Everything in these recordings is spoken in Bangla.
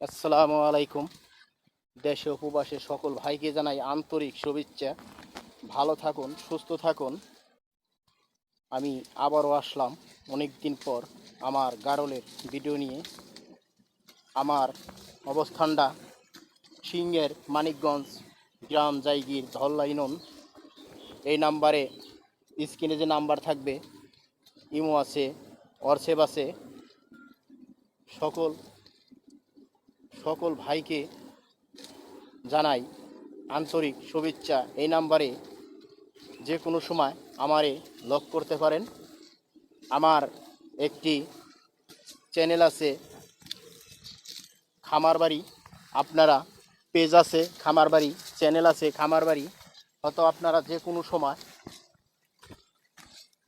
আসসালামু আলাইকুম। দেশে উপবাসে সকল ভাইকে জানাই আন্তরিক শুভেচ্ছা। ভালো থাকুন, সুস্থ থাকুন। আমি আবারও আসলাম অনেক দিন পর আমার গারলের ভিডিও নিয়ে। আমার অবস্থানটা সিংহের মানিকগঞ্জ গ্রাম জায়গির ধল্লা ইউনিয়ন। এই নাম্বারে স্ক্রিনে যে নাম্বার থাকবে, ইমো আছে, হোয়াটসঅ্যাপ আছে। সকল সকল ভাইকে জানাই আন্তরিক শুভেচ্ছা। এই নাম্বারে যে কোনো সময় আমারে লক করতে পারেন। আমার একটি চ্যানেল আছে খামার বাড়ি, আপনারা পেজ আছে খামার বাড়ি, চ্যানেল আছে খামার বাড়ি। হয়তো আপনারা যে কোনো সময়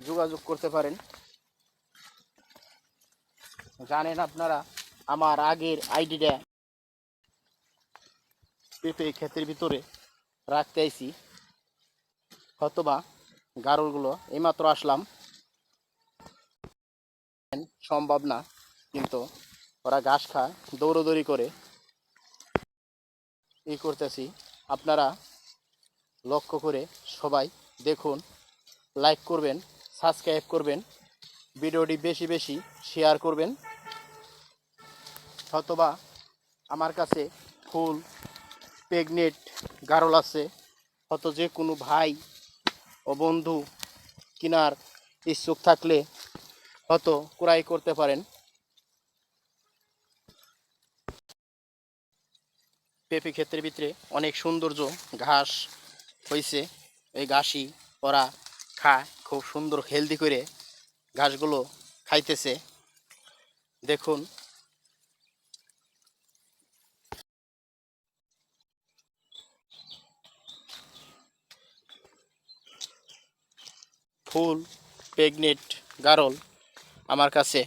যোগাযোগ করতে পারেন। জানেন আপনারা আমার আগের আইডিটা পেঁপে ক্ষেতের ভিতরে রাখতে আইছি, হয়তোবা গারলগুলো এইমাত্র আসলাম, সম্ভব না, কিন্তু ওরা ঘাস খায়, দৌড়োদৌড়ি করে করতেছি। আপনারা লক্ষ্য করে সবাই দেখুন, লাইক করবেন, সাবস্ক্রাইব করবেন, ভিডিওটি বেশি বেশি শেয়ার করবেন। হয়তোবা আমার কাছে ফুল প্রেগনেন্ট গারল আছে, হয়তো যে কোনো ভাই ও বন্ধু কেনার ইচ্ছুক থাকলে হয়তো ক্রয় করতে পারেন। পেঁপে ক্ষেতের ভিতরে অনেক সৌন্দর্য ঘাস হয়েছে, এই ঘাসই ওরা খায়, খুব সুন্দর হেলদি করে ঘাসগুলো খাইতেছে। দেখুন, ফুল প্রেগনেন্ট গারল আমার কাছে